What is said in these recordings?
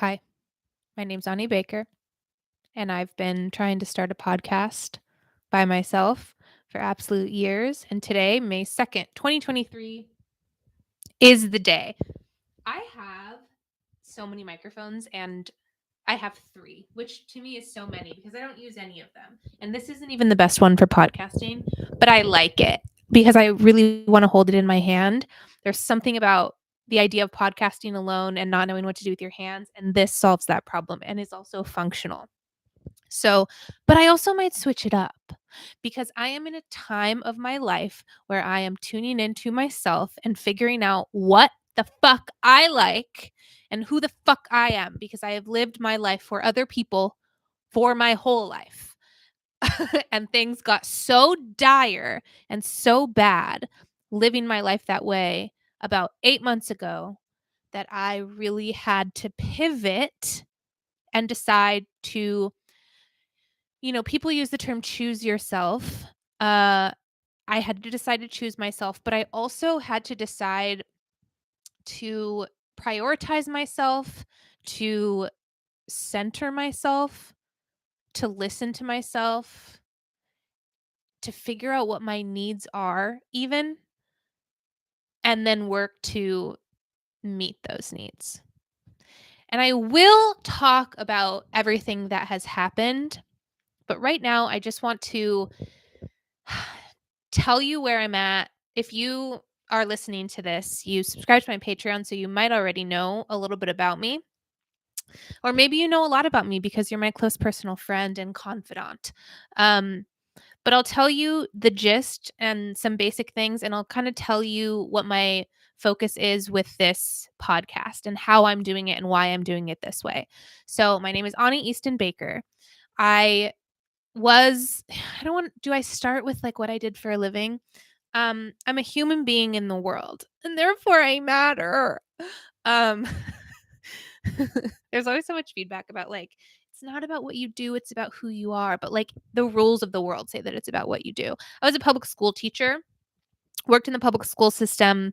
Hi, my name's Ani Baker, and I've been trying to start a podcast by myself for absolute years. And today, May 2nd, 2023, is the day. I have so many microphones, and I have three, which to me is so many because I don't use any of them. And this isn't even the best one for podcasting, but I like it because I really want to hold it in my hand. There's something about the idea of podcasting alone and not knowing what to do with your hands, and this solves that problem and is also functional. So, but I also might switch it up because I am in a time of my life where I am tuning into myself and figuring out what the fuck I like and who the fuck I am because I have lived my life for other people for my whole life. And things got so dire and so bad living my life that way about 8 months ago that I really had to pivot and decide to people use the term choose yourself. Uh, I had to decide to choose myself, but I also had to decide to prioritize myself, to center myself, to listen to myself, to figure out what my needs are, even, and then work to meet those needs. And I will talk about everything that has happened, but right now I just want to tell you where I'm at. If you are listening to this, you subscribe to my Patreon, so you might already know a little bit about me. Or maybe you know a lot about me because you're my close personal friend and confidant. Um, but I'll tell you the gist and some basic things, and I'll kind of tell you what my focus is with this podcast and how I'm doing it and why I'm doing it this way. So, my name is Ani Easton Baker. I was, I don't want, do I start with like what I did for a living? I'm a human being in the world, and therefore I matter. Um, there's always so much feedback about like it's not about what you do, it's about who you are. But like the rules of the world say that it's about what you do. I was a public school teacher, worked in the public school system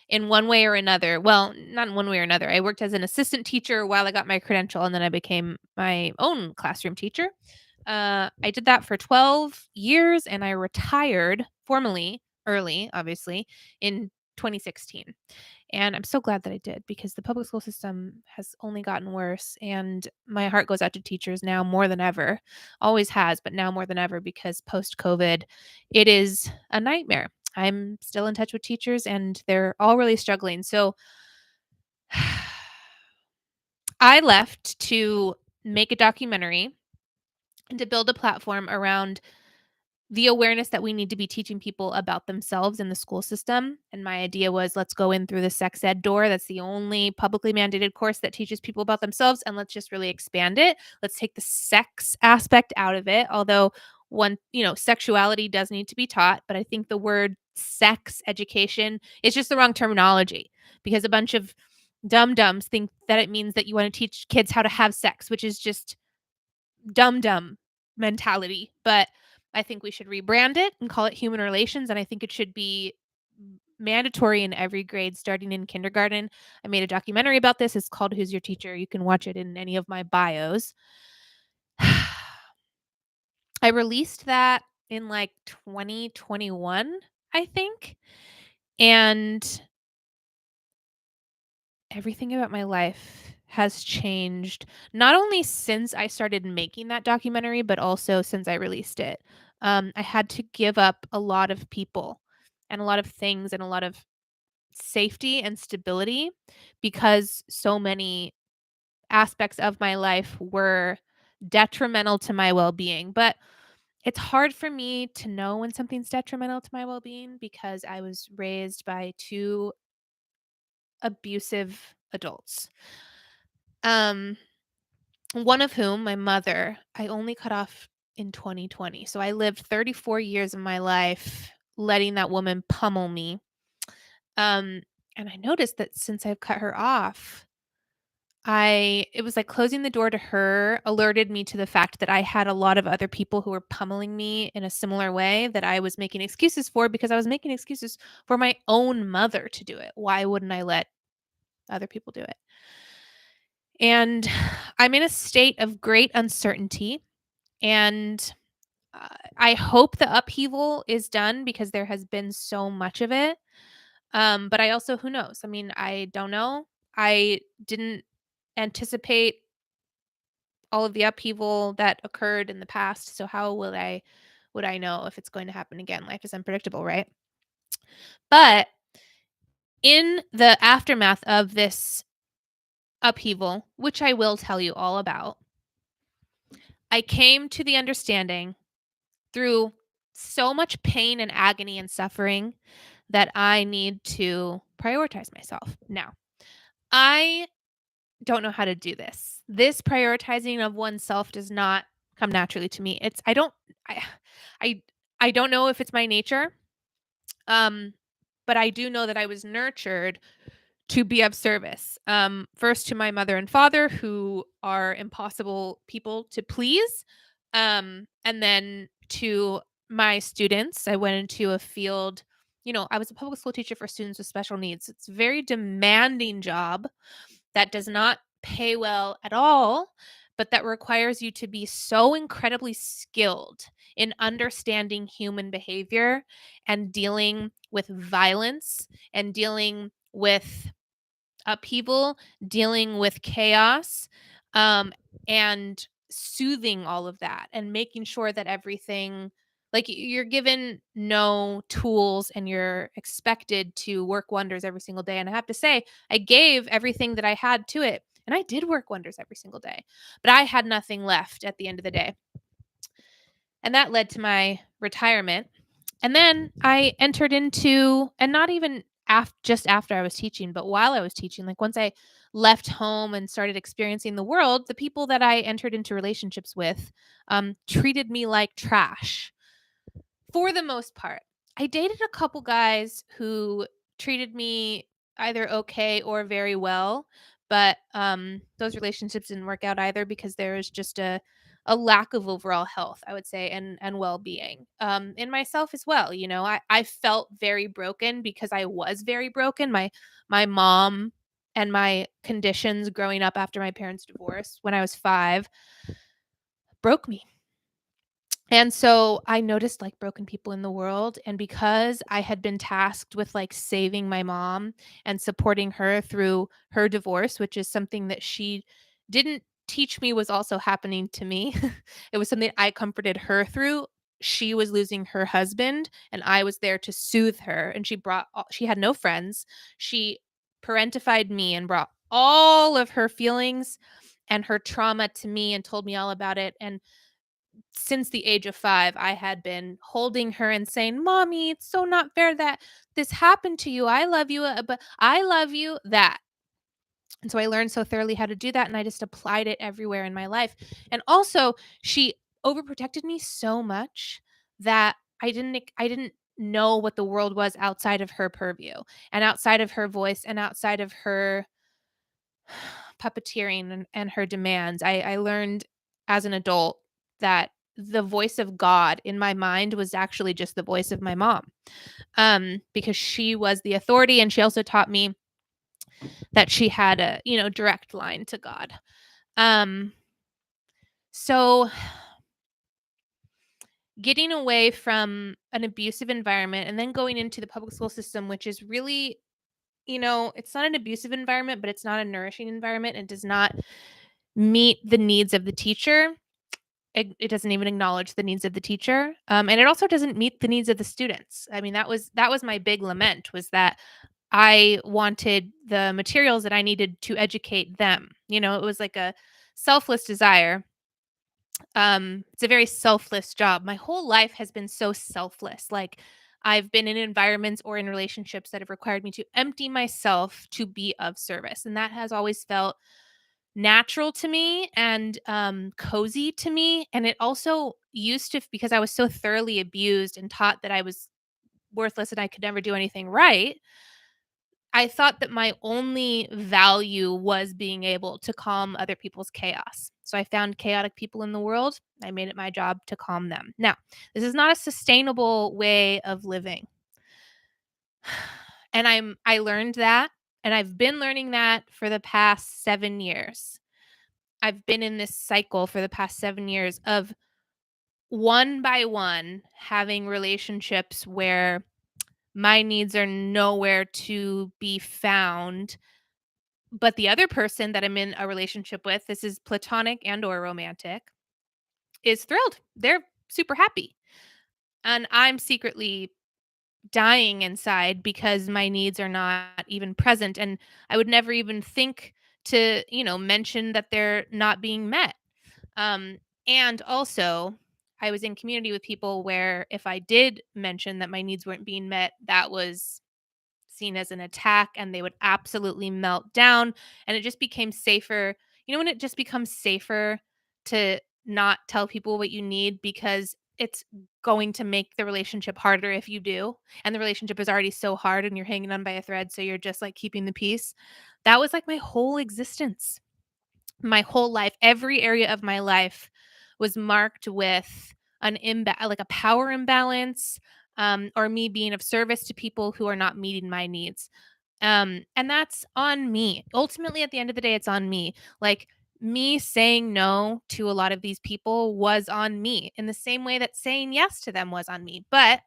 in one way or another. Well, not in one way or another. I worked as an assistant teacher while I got my credential, and then I became my own classroom teacher. I did that for 12 years, and I retired formally early, obviously, in 2016. And I'm so glad that I did because the public school system has only gotten worse. And my heart goes out to teachers now more than ever. Always has, but now more than ever because post COVID, it is a nightmare. I'm still in touch with teachers and they're all really struggling. So I left to make a documentary and to build a platform around the awareness that we need to be teaching people about themselves in the school system. And my idea was let's go in through the sex ed door. That's the only publicly mandated course that teaches people about themselves. And let's just really expand it. Let's take the sex aspect out of it. Although sexuality does need to be taught, but I think the word sex education is just the wrong terminology because a bunch of dum-dums think that it means that you want to teach kids how to have sex, which is just dumb mentality. But I think we should rebrand it and call it human relations. And I think it should be mandatory in every grade starting in kindergarten. I made a documentary about this. It's called Who's Your Teacher? You can watch it in any of my bios. I released that in like 2021, I think. And everything about my life has changed, not only since I started making that documentary, but also since I released it. I had to give up a lot of people and a lot of things and a lot of safety and stability because so many aspects of my life were detrimental to my well-being. But it's hard for me to know when something's detrimental to my well-being because I was raised by two abusive adults. Um, One of whom, my mother, I only cut off in 2020. So I lived 34 years of my life letting that woman pummel me. Um, and I noticed that since I've cut her off, it was like closing the door to her alerted me to the fact that I had a lot of other people who were pummeling me in a similar way that I was making excuses for because I was making excuses for my own mother to do it. Why wouldn't I let other people do it? And I'm in a state of great uncertainty. And I hope the upheaval is done because there has been so much of it. But I also, who knows? I mean, I don't know. I didn't anticipate all of the upheaval that occurred in the past. So how would I know if it's going to happen again? Life is unpredictable, right? But in the aftermath of this upheaval, which I will tell you all about, I came to the understanding through so much pain and agony and suffering that I need to prioritize myself. Now, I don't know how to do this. This prioritizing of oneself does not come naturally to me. I I I don't know if it's my nature. Um but I do know that I was nurtured to be of service. First to my mother and father, who are impossible people to please. And then to my students. I went into a field, I was a public school teacher for students with special needs. It's a very demanding job that does not pay well at all, but that requires you to be so incredibly skilled in understanding human behavior and dealing with violence and dealing with upheaval, dealing with chaos, um, and soothing all of that and making sure that everything, like, you're given no tools and you're expected to work wonders every single day. And I have to say, I gave everything that I had to it. And I did work wonders every single day, but I had nothing left at the end of the day. And that led to my retirement. And then I entered into, and not even just after I was teaching, but while I was teaching, like once I left home and started experiencing the world, the people that I entered into relationships with treated me like trash for the most part. I dated a couple guys who treated me either okay or very well, but those relationships didn't work out either because there was just a lack of overall health, I would say, and well-being in myself as well. I felt very broken because I was very broken. My mom and my conditions growing up after my parents' divorce when I was 5 broke me. And so I noticed like broken people in the world. And because I had been tasked with like saving my mom and supporting her through her divorce, which is something that she didn't teach me was also happening to me. It was something I comforted her through. She was losing her husband and I was there to soothe her. And she had no friends. She parentified me and brought all of her feelings and her trauma to me and told me all about it. And since the age of 5, I had been holding her and saying, "Mommy, it's so not fair that this happened to you. I love you, but I love you." That. And so I learned so thoroughly how to do that, and I just applied it everywhere in my life. And also, she overprotected me so much that I didn't know what the world was outside of her purview and outside of her voice and outside of her puppeteering and her demands. I learned as an adult that the voice of God in my mind was actually just the voice of my mom, because she was the authority, and she also taught me that she had a direct line to God. Um, so getting away from an abusive environment and then going into the public school system, which is really, it's not an abusive environment, but it's not a nourishing environment. It does not meet the needs of the teacher. It doesn't even acknowledge the needs of the teacher, and it also doesn't meet the needs of the students. I mean, that was my big lament, was that I wanted the materials that I needed to educate them. It was like a selfless desire. It's a very selfless job. My whole life has been so selfless. Like, I've been in environments or in relationships that have required me to empty myself to be of service, and that has always felt natural to me and cozy to me. And it also used to, because I was so thoroughly abused and taught that I was worthless and I could never do anything right. I thought that my only value was being able to calm other people's chaos. So I found chaotic people in the world. I made it my job to calm them. Now, this is not a sustainable way of living. And I learned that, and I've been learning that for the past 7 years. I've been in this cycle for the past 7 years of one by one having relationships where my needs are nowhere to be found, but the other person that I'm in a relationship with, this is platonic and or romantic, is thrilled. They're super happy. And I'm secretly dying inside because my needs are not even present, and I would never even think to, mention that they're not being met. Um, and also, I was in community with people where if I did mention that my needs weren't being met, that was seen as an attack and they would absolutely melt down. And it just became safer. When it just becomes safer to not tell people what you need because it's going to make the relationship harder if you do. And the relationship is already so hard and you're hanging on by a thread. So you're just like keeping the peace. That was like my whole existence, my whole life, every area of my life was marked with like a power imbalance, or me being of service to people who are not meeting my needs. And that's on me. Ultimately, at the end of the day, it's on me. Like me saying no to a lot of these people was on me in the same way that saying yes to them was on me. But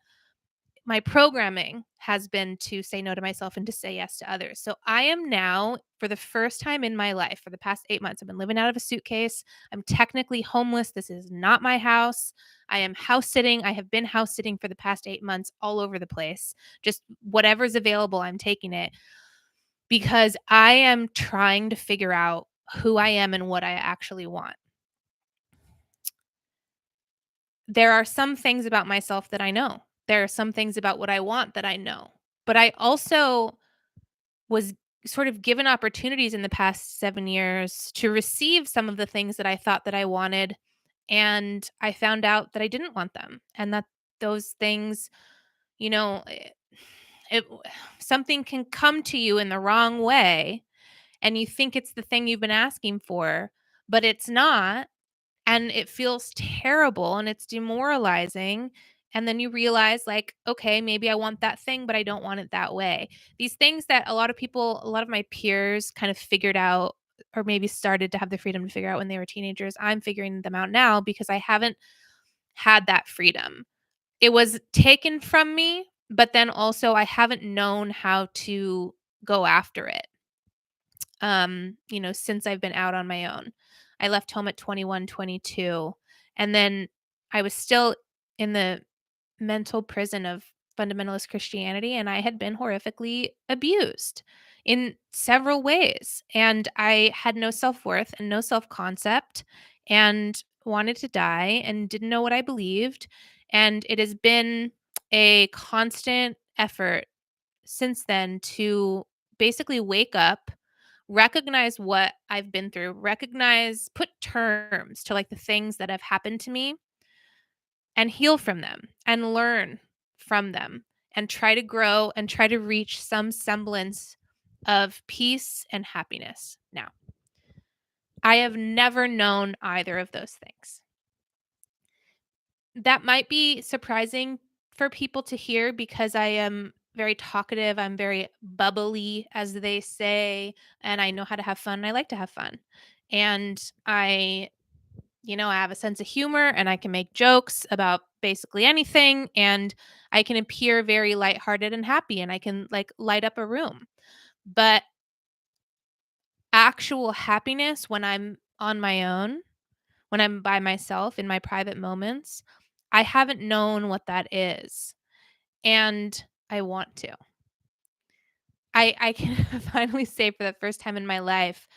my programming has been to say no to myself and to say yes to others. So I am now, for the first time in my life, for the past 8 months, I've been living out of a suitcase. I'm technically homeless. This is not my house. I am house sitting. I have been house sitting for the past 8 months all over the place. Just whatever's available, I'm taking it because I am trying to figure out who I am and what I actually want. There are some things about myself that I know. There are some things about what I want that I know. But I also was sort of given opportunities in the past 7 years to receive some of the things that I thought that I wanted, and I found out that I didn't want them, and that those things, you know, eh, it something can come to you in the wrong way, and you think it's the thing you've been asking for, but it's not, and it feels terrible and it's demoralizing. And then you realize, like, okay, maybe I want that thing, but I don't want it that way. These things that a lot of my peers kind of figured out or maybe started to have the freedom to figure out when they were teenagers. I'm figuring them out now because I haven't had that freedom. It was taken from me, but then also I haven't known how to go after it, since I've been out on my own. I left home at 21, 22, and then I was still in the mental prison of fundamentalist Christianity, and I had been horrifically abused in several ways. And I had no self worth and no self concept and wanted to die and didn't know what I believed. And it has been a constant effort since then to basically wake up, recognize what I've been through, put terms to like the things that have happened to me and heal from them and learn from them and try to grow and try to reach some semblance of peace and happiness. Now, I have never known either of those things. That might be surprising for people to hear because I am very talkative, I'm very bubbly, as they say, and I know how to have fun, and I like to have fun. And I have a sense of humor and I can make jokes about basically anything, and I can appear very lighthearted and happy, and I can, like, light up a room. But actual happiness when I'm on my own, when I'm by myself in my private moments, I haven't known what that is, and I want to. I can finally say for the first time in my life,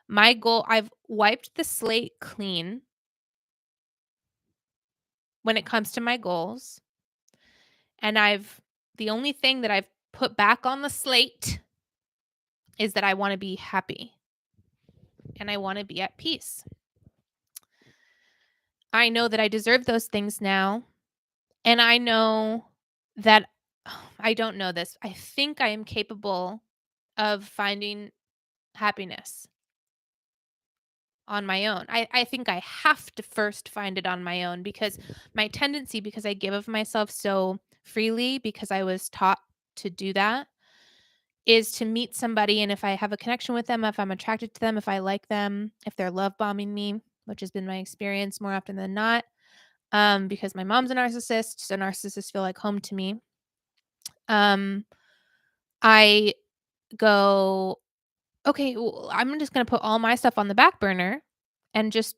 my goal I've wiped the slate clean when it comes to my goals, and the only thing that I've put back on the slate is that I wanna be happy, and I wanna be at peace. I know that I deserve those things now, and I know that I don't know this. I think I am capable of finding happiness on my own. I think I have to first find it on my own because my tendency, because I give of myself so freely, because I was taught to do that, is to meet somebody, and if I have a connection with them, if I'm attracted to them, if I like them, if they're love bombing me, which has been my experience more often than not, because my mom's a narcissist, so narcissists feel like home to me. Um, I go, okay, well, I'm just gonna put all my stuff on the back burner and just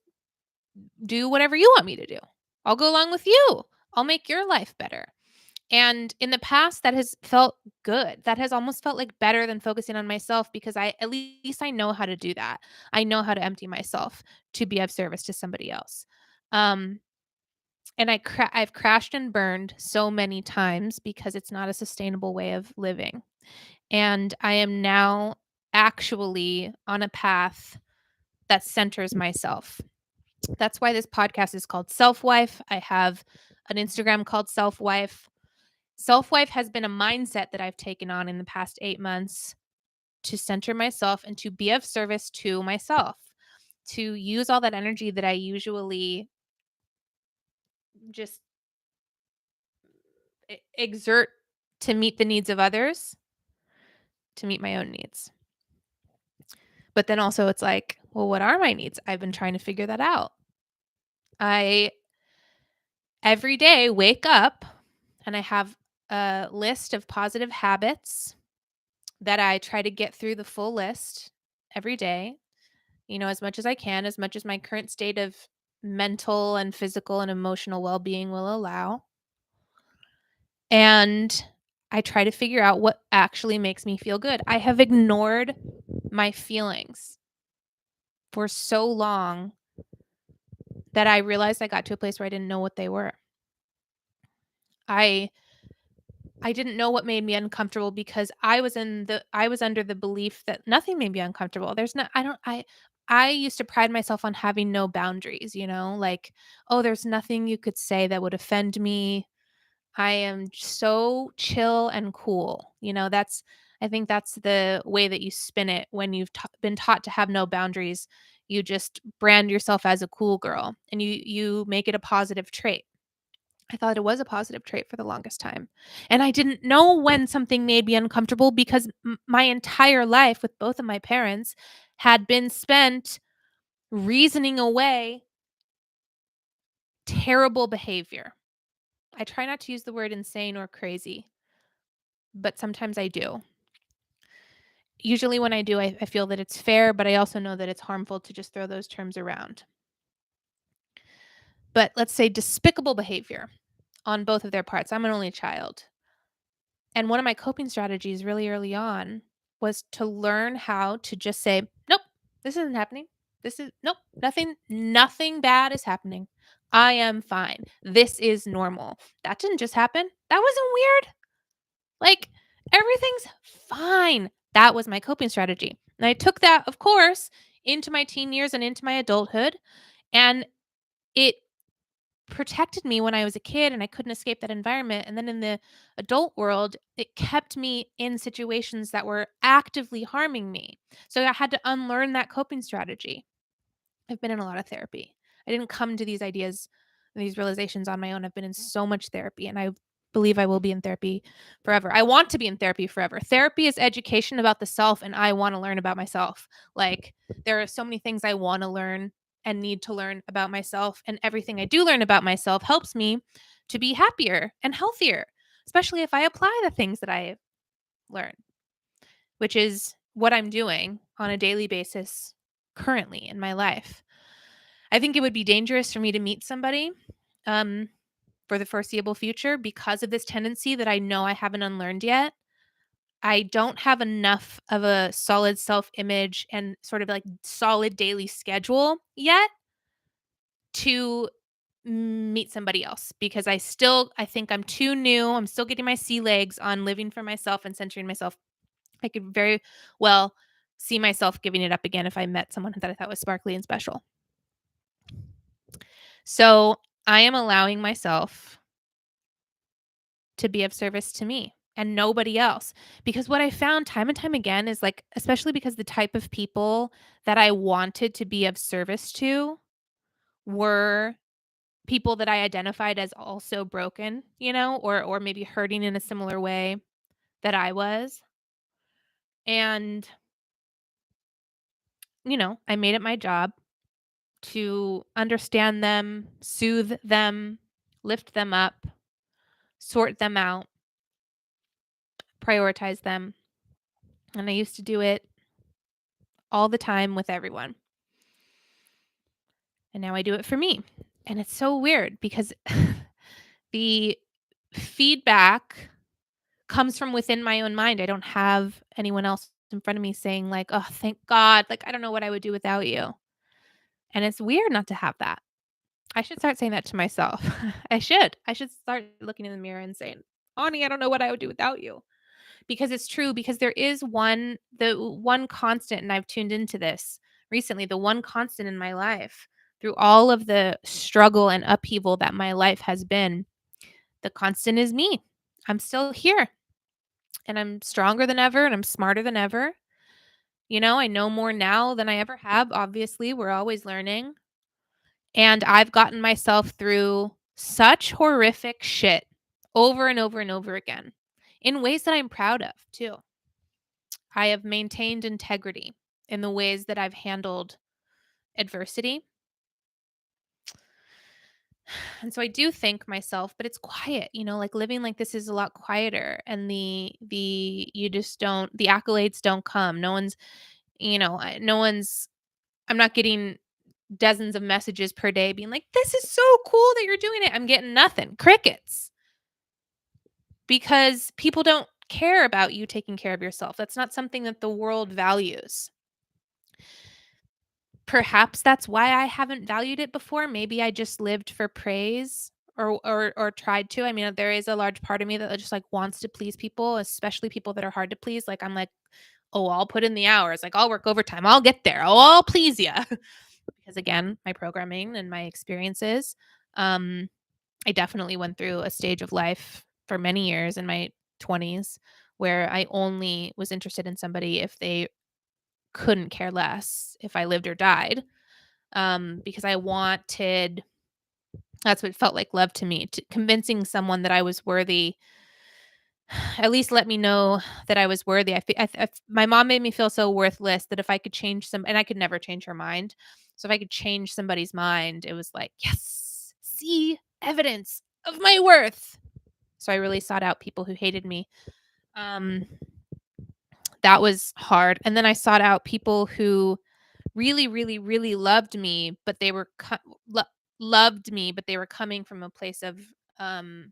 do whatever you want me to do. I'll go along with you. I'll make your life better. And in the past, that has felt good. That has almost felt like better than focusing on myself because at least I know how to do that. I know how to empty myself to be of service to somebody else. Um, and I've crashed and burned so many times because it's not a sustainable way of living. And I am now actually on a path that centers myself. That's why this podcast is called SELFWIFE. I have an Instagram called SELFWIFE. SELFWIFE has been a mindset that I've taken on in the past 8 months to center myself and to be of service to myself, to use all that energy that I usually just exert to meet the needs of others, to meet my own needs. But then also it's like, well, what are my needs? I've been trying to figure that out. I every day wake up and I have a list of positive habits that I try to get through the full list every day, as much as I can, as much as my current state of mental and physical and emotional well being will allow. And I try to figure out what actually makes me feel good. I have ignored my feelings for so long that I realized I got to a place where I didn't know what they were. I I didn't know what made me uncomfortable because I was under the belief that nothing made me uncomfortable. There's no I used to pride myself on having no boundaries, like, oh, there's nothing you could say that would offend me. I am so chill and cool. I think that's the way that you spin it when you've been taught to have no boundaries. You just brand yourself as a cool girl and you make it a positive trait. I thought it was a positive trait for the longest time. And I didn't know when something made me uncomfortable because my entire life with both of my parents had been spent reasoning away terrible behavior. I try not to use the word insane or crazy, but sometimes I do. Usually, when I do, I feel that it's fair, but I also know that it's harmful to just throw those terms around. But let's say despicable behavior on both of their parts. I'm an only child. And one of my coping strategies really early on was to learn how to just say, "Nope, this isn't happening. Nope, nothing bad is happening. I am fine. This is normal. That didn't just happen. That wasn't weird. Like, everything's fine." That was my coping strategy. And I took that, of course, into my teen years and into my adulthood. And it protected me when I was a kid and I couldn't escape that environment. And then in the adult world, it kept me in situations that were actively harming me. So I had to unlearn that coping strategy. I've been in a lot of therapy. I didn't come to these ideas, these realizations on my own. I've been in so much therapy and I believe I will be in therapy forever. I want to be in therapy forever. Therapy is education about the self and I want to learn about myself. Like there are so many things I want to learn and need to learn about myself and everything I do learn about myself helps me to be happier and healthier, especially if I apply the things that I learn, which is what I'm doing on a daily basis currently in my life. I think it would be dangerous for me to meet somebody um, for the foreseeable future because of this tendency that I know I haven't unlearned yet. I don't have enough of a solid self image and sort of like solid daily schedule yet to meet somebody else because I think I'm too new. I'm still getting my sea legs on living for myself and centering myself. I could very well see myself giving it up again if I met someone that I thought was sparkly and special. So I am allowing myself to be of service to me and nobody else. Because what I found time and time again is like, especially because the type of people that I wanted to be of service to were people that I identified as also broken, or maybe hurting in a similar way that I was. And, I made it my job to understand them, soothe them, lift them up, sort them out, prioritize them. And I used to do it all the time with everyone. And now I do it for me. And it's so weird because the feedback comes from within my own mind. I don't have anyone else in front of me saying like, "Oh, thank God. Like, I don't know what I would do without you." And it's weird not to have that. I should start saying that to myself. I should. I should start looking in the mirror and saying, "Honey, I don't know what I would do without you." Because it's true, because there is one constant, and I've tuned into this recently, the one constant in my life through all of the struggle and upheaval that my life has been, the constant is me. I'm still here, and I'm stronger than ever, and I'm smarter than ever. I know more now than I ever have. Obviously, we're always learning. And I've gotten myself through such horrific shit over and over and over again in ways that I'm proud of too. I have maintained integrity in the ways that I've handled adversity. And so I do thank myself, but it's quiet, like living like this is a lot quieter, and the you just don't the accolades don't come. No one's, no one's I'm not getting dozens of messages per day being like, "This is so cool that you're doing it." I'm getting nothing. Crickets. Because people don't care about you taking care of yourself. That's not something that the world values. Perhaps that's why I haven't valued it before. Maybe I just lived for praise, or tried to. I mean, there is a large part of me that just like wants to please people, especially people that are hard to please. Like I'm like, "Oh, I'll put in the hours. Like I'll work overtime. I'll get there. Oh, I'll please you." Because again, my programming and my experiences, um I definitely went through a stage of life for many years in my 20s where I only was interested in somebody if they couldn't care less if I lived or died. Because I wanted, that's what felt like love to me, convincing someone that I was worthy, at least let me know that I was worthy. My mom made me feel so worthless that if I could change and I could never change her mind. So if I could change somebody's mind, it was like, yes, see evidence of my worth. So I really sought out people who hated me. Um, that was hard. And then I sought out people who really, really, really loved me, but they were loved me, but they were coming from a place of um,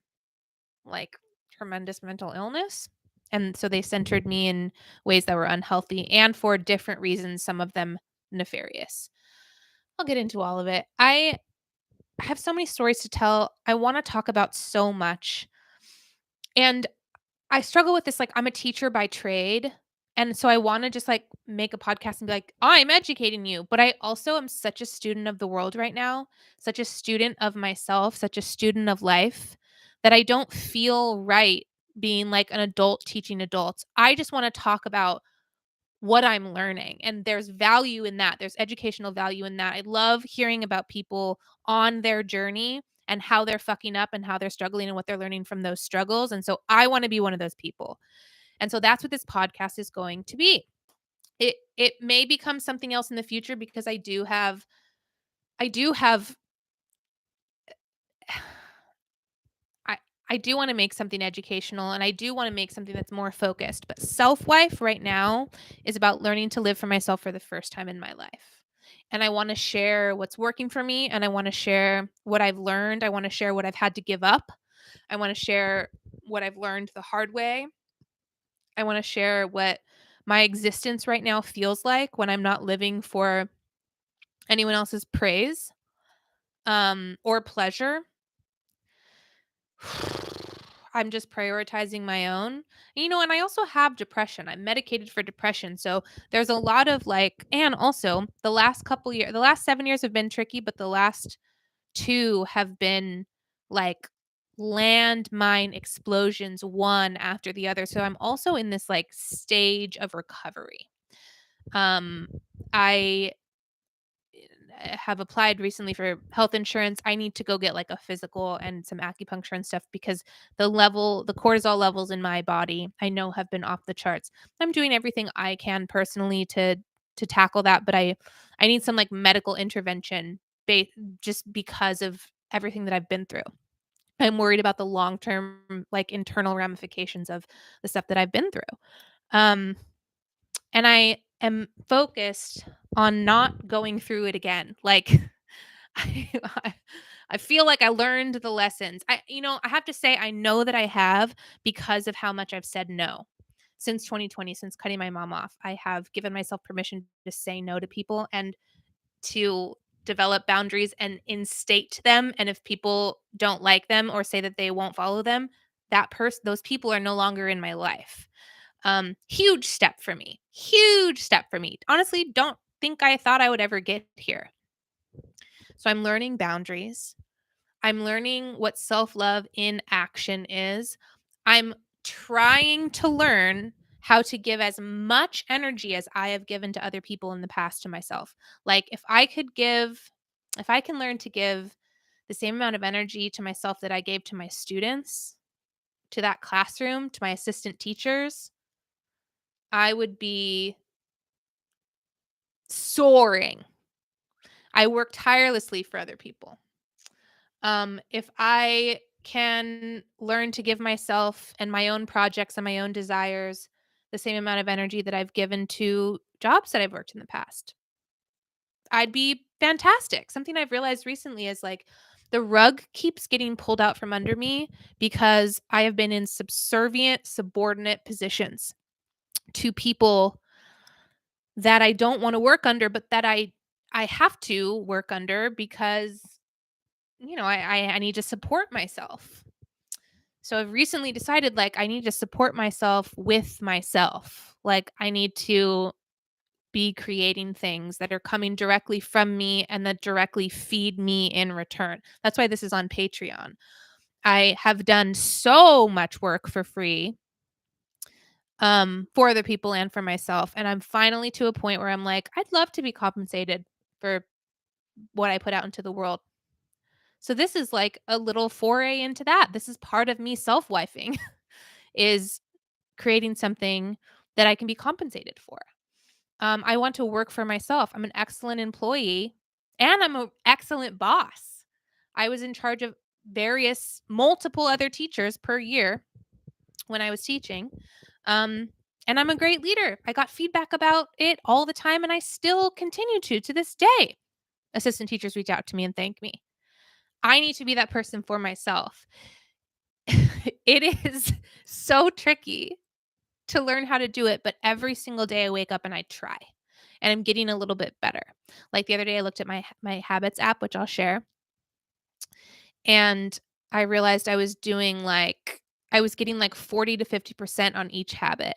like tremendous mental illness. And so they centered me in ways that were unhealthy and for different reasons, some of them nefarious. I'll get into all of it. I have so many stories to tell. I want to talk about so much. And I struggle with this, like, I'm a teacher by trade, and so I wanna just, like, make a podcast and be like, "I'm educating you," but I also am such a student of the world right now, such a student of myself, such a student of life, that I don't feel right being, like, an adult teaching adults. I just wanna talk about what I'm learning, and there's value in that. There's educational value in that. I love hearing about people on their journey and how they're fucking up and how they're struggling and what they're learning from those struggles, and so I wanna be one of those people. And so that's what this podcast is going to be. It may become something else in the future because I do have I I do wanna make something educational, and I do wanna make something that's more focused, but Self-Wife right now is about learning to live for myself for the first time in my life. And I wanna share what's working for me, and I wanna share what I've learned. I wanna share what I've had to give up. I wanna share what I've learned the hard way. I wanna share what my existence right now feels like when I'm not living for anyone else's praise, or pleasure. I'm just prioritizing my own. And I also have depression. I'm medicated for depression. So there's a lot of like, and also the last 7 years have been tricky, but the last two have been like landmine explosions, one after the other. So I'm also in this like stage of recovery. Um, I have applied recently for health insurance. I need to go get like a physical and some acupuncture and stuff because the cortisol levels in my body, I know have been off the charts. I'm doing everything I can personally to tackle that, but I need some like medical intervention just because of everything that I've been through. I'm worried about the long-term like internal ramifications of the stuff that I've been through. Um and I am focused on not going through it again. Like I I I feel like I learned the lessons. I have to say I know that I have because of how much I've said no. Since 2020, since cutting my mom off, I have given myself permission to say no to people and to develop boundaries and instate them, and if people don't like them or say that they won't follow them, those people are no longer in my life. Huge step for me. Huge step for me. Honestly, don't think I thought I would ever get here. So I'm learning boundaries. I'm learning what self-love in action is. I'm trying to learn how to give as much energy as I have given to other people in the past to myself. Like if I can learn to give the same amount of energy to myself that I gave to my students, to that classroom, to my assistant teachers, I would be soaring. I work tirelessly for other people. If I can learn to give myself and my own projects and my own desires the same amount of energy that I've given to jobs that I've worked in the past, I'd be fantastic. Something I've realized recently is like the rug keeps getting pulled out from under me because I have been in subservient, subordinate positions to people that I don't want to work under, but that I have to work under because I need to support myself. So I've recently decided like I need to support myself with myself. Like I need to be creating things that are coming directly from me and that directly feed me in return. That's why this is on Patreon. I have done so much work for free for other people and for myself, and I'm finally to a point where I'm like I'd love to be compensated for what I put out into the world. So this is like a little foray into that. This is part of me self-wifing is creating something that I can be compensated for. I want to work for myself. I'm an excellent employee and I'm an excellent boss. I was in charge of multiple other teachers per year when I was teaching. Um, and I'm a great leader. I got feedback about it all the time and I still continue to this day. Assistant teachers reach out to me and thank me. I need to be that person for myself. It is so tricky to learn how to do it, but every single day I wake up and I try. And I'm getting a little bit better. Like the other day I looked at my habits app, which I'll share, and I realized I was getting like 40 to 50% on each habit,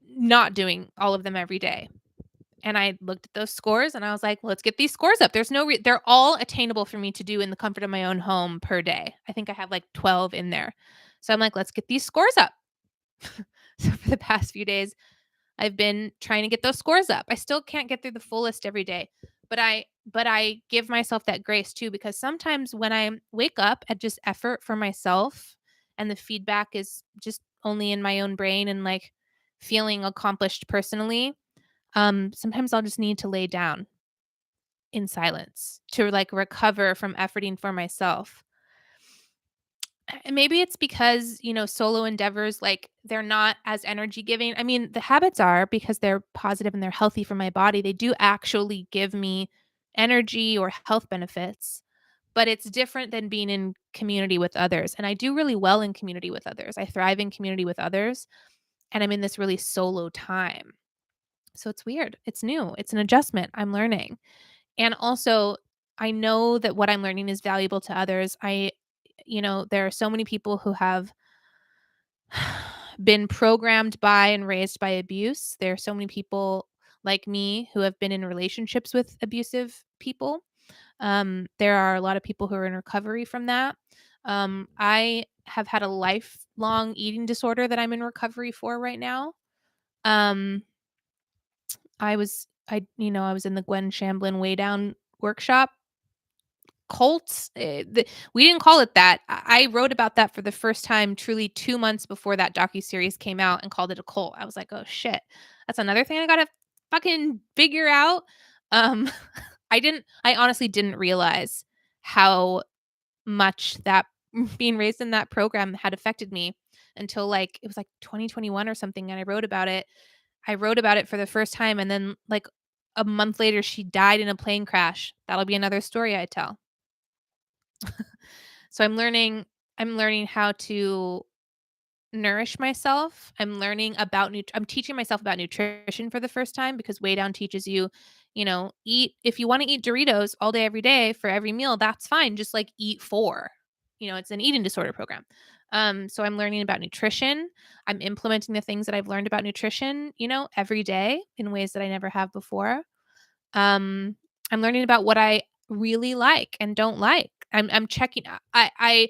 not doing all of them every day. And I looked at those scores and I was like, let's get these scores up. They're all attainable for me to do in the comfort of my own home per day. I think I have like 12 in there. So I'm like, let's get these scores up. So for the past few days, I've been trying to get those scores up. I still can't get through the full list every day, but I give myself that grace too because sometimes when I wake up at just effort for myself and the feedback is just only in my own brain and like feeling accomplished personally, sometimes I'll just need to lay down in silence to like recover from efforting for myself. And maybe it's because, solo endeavors, like they're not as energy giving. I mean, the habits are because they're positive and they're healthy for my body. They do actually give me energy or health benefits, but it's different than being in community with others. And I do really well in community with others. I thrive in community with others. And I'm in this really solo time. So it's weird. It's new. It's an adjustment. I'm learning. And also, I know that what I'm learning is valuable to others. There are so many people who have been programmed by and raised by abuse. There are so many people like me who have been in relationships with abusive people. There are a lot of people who are in recovery from that. I have had a lifelong eating disorder that I'm in recovery for right now. Um, I was I was in the Gwen Shamblin Way Down workshop. Cults, we didn't call it that. I wrote about that for the first time truly 2 months before that docuseries came out and called it a cult. I was like, "Oh, shit. That's another thing I gotta fucking figure out." Um, I honestly didn't realize how much that being raised in that program had affected me until, like, it was, like, 2021 or something, and I wrote about it. I wrote about it for the first time, and then, like, a month later, she died in a plane crash. That'll be another story I tell. So I'm learning how to nourish myself. I'm teaching myself about nutrition for the first time because Way Down teaches you, eat if you want to eat Doritos all day every day for every meal, that's fine. Just like eat four. It's an eating disorder program. So I'm learning about nutrition. I'm implementing the things that I've learned about nutrition, every day in ways that I never have before. Um, I'm learning about what I really like and don't like. I'm checking I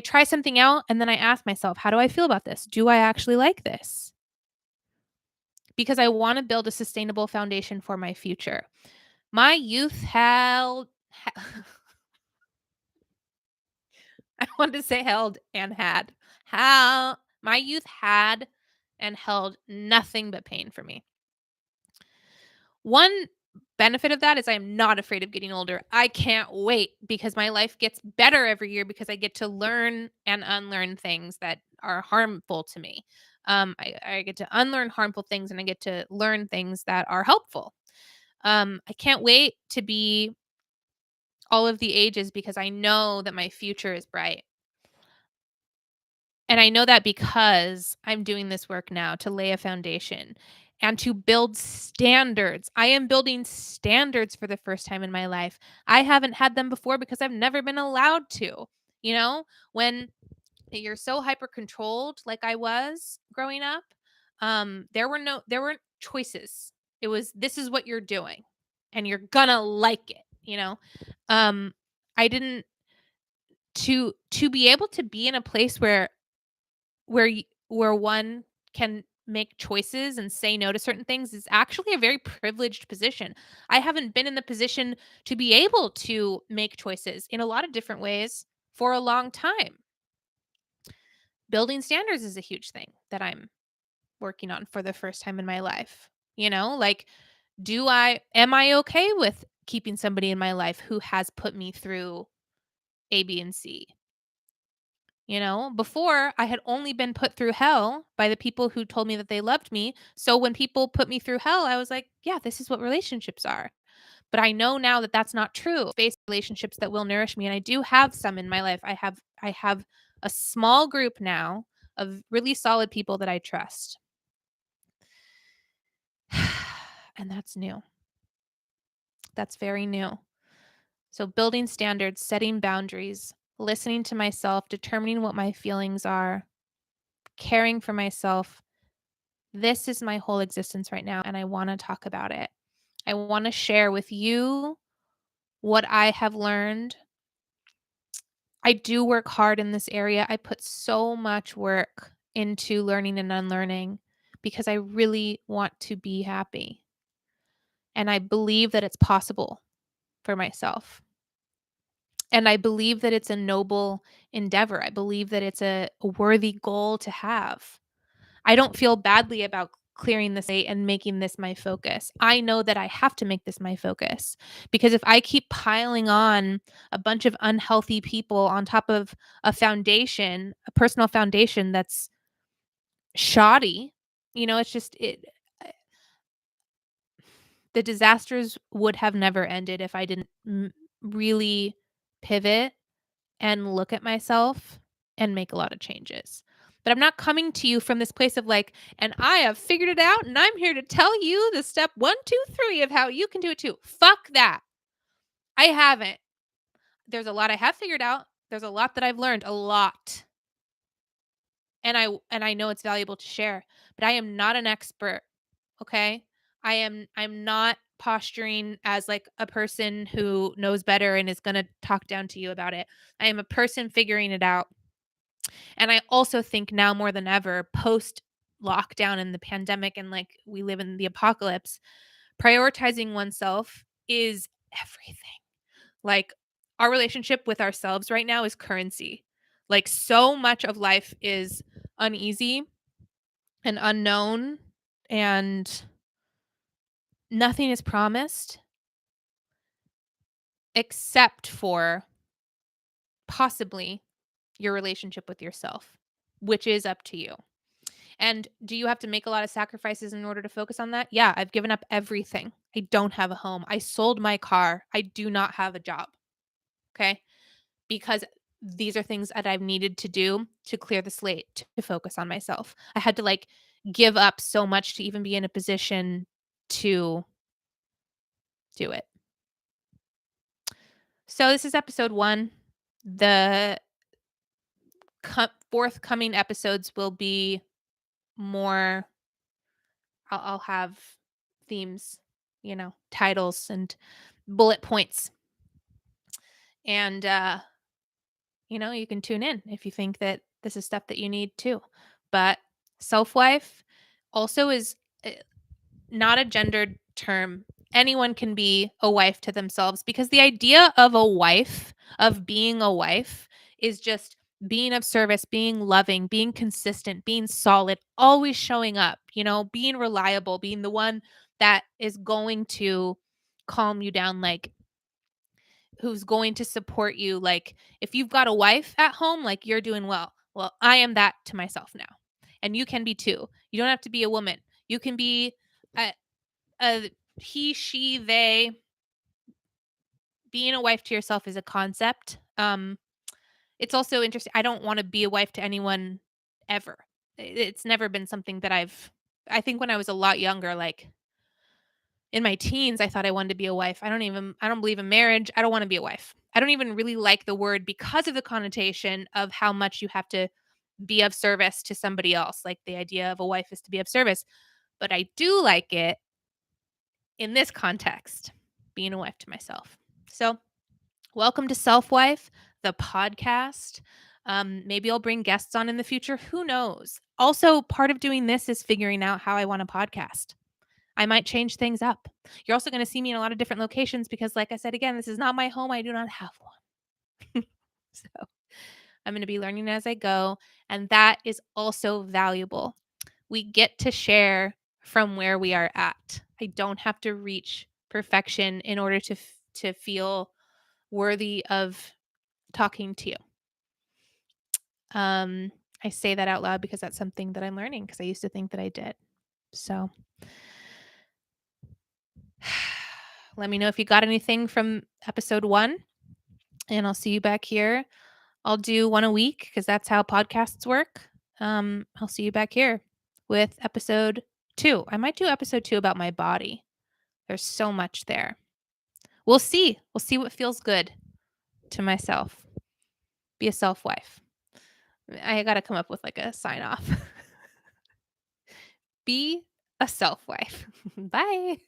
try something out and then I ask myself, "How do I feel about this? Do I actually like this?" Because I wanna build a sustainable foundation for my future. My youth held ha I wanted to say held and had. How my youth had and held nothing but pain for me. One benefit of that is I'm not afraid of getting older. I can't wait because my life gets better every year because I get to learn and unlearn things that are harmful to me. I get to unlearn harmful things and I get to learn things that are helpful. I can't wait to be all of the ages because I know that my future is bright. And I know that because I'm doing this work now to lay a foundation and to build standards. I am building standards for the first time in my life. I haven't had them before because I've never been allowed to. When you're so hyper controlled like I was growing up, there weren't choices. It was this is what you're doing and you're gonna like it, Um I didn't to be able to be in a place where one can make choices and say no to certain things is actually a very privileged position. I haven't been in the position to be able to make choices in a lot of different ways for a long time. Building standards is a huge thing that I'm working on for the first time in my life. Like am I okay with keeping somebody in my life who has put me through A, B, and C? Before I had only been put through hell by the people who told me that they loved me. So when people put me through hell, I was like, yeah, this is what relationships are. But I know now that that's not true. Face relationships that will nourish me. And I do have some in my life. I have a small group now of really solid people that I trust. And that's new. That's very new. So building standards, setting boundaries, listening to myself, determining what my feelings are, caring for myself. This is my whole existence right now, and I want to talk about it. I want to share with you what I have learned. I do work hard in this area. I put so much work into learning and unlearning because I really want to be happy. And I believe that it's possible for myself. And I believe that it's a noble endeavor. I believe that it's a worthy goal to have. I don't feel badly about clearing this slate and making this my focus. I know that I have to make this my focus because if I keep piling on a bunch of unhealthy people on top of a personal foundation that's shoddy, it's just the disasters would have never ended if I didn't really pivot and look at myself and make a lot of changes. But I'm not coming to you from this place of like, and I have figured it out and I'm here to tell you the step 1, 2, 3 of how you can do it too. Fuck that. I haven't. There's a lot I have figured out. There's a lot that I've learned, a lot. And I know it's valuable to share, but I am not an expert, okay? I'm not posturing as like a person who knows better and is going to talk down to you about it. I am a person figuring it out. And I also think now more than ever, post lockdown and the pandemic, and like we live in the apocalypse, prioritizing oneself is everything. Like, our relationship with ourselves right now is currency. Like, so much of life is uneasy and unknown, and nothing is promised except for possibly your relationship with yourself, which is up to you. And do you have to make a lot of sacrifices in order to focus on that? Yeah, I've given up everything. I don't have a home. I sold my car. I do not have a job. Okay. Because these are things that I've needed to do to clear the slate, to focus on myself. I had to like give up so much to even be in a position to do it. So this is episode 1. The forthcoming episodes will be more, I'll have themes, titles and bullet points. And you can tune in if you think that this is stuff that you need too. But self-wife also is not a gendered term. Anyone can be a wife to themselves, because the idea of being a wife, is just being of service, being loving, being consistent, being solid, always showing up, being reliable, being the one that is going to calm you down, like who's going to support you. Like, if you've got a wife at home, like, you're doing well. Well, I am that to myself now. And you can be too. You don't have to be a woman. You can be a he, she, they. Being a wife to yourself is a concept. It's also interesting. I don't want to be a wife to anyone ever. It's never been something that I think when I was a lot younger, like in my teens, I thought I wanted to be a wife. I don't believe in marriage. I don't want to be a wife. I don't even really like the word because of the connotation of how much you have to be of service to somebody else. Like, the idea of a wife is to be of service. But I do like it in this context, being a wife to myself. So, welcome to Self-Wife, the podcast. Maybe I'll bring guests on in the future. Who knows? Also, part of doing this is figuring out how I want to podcast. I might change things up. You're also going to see me in a lot of different locations because, like I said, again, this is not my home. I do not have one. So I'm going to be learning as I go. And that is also valuable. We get to share from where we are at. I don't have to reach perfection in order to feel worthy of talking to you. I say that out loud because that's something that I'm learning, because I used to think that I did. So let me know if you got anything from episode 1, and I'll see you back here. I'll do one a week because that's how podcasts work. I'll see you back here with episode 2. I might do episode 2 about my body. There's so much there. We'll see. We'll see what feels good to myself. Be a self-wife. I got to come up with like a sign off. Be a self-wife. Bye.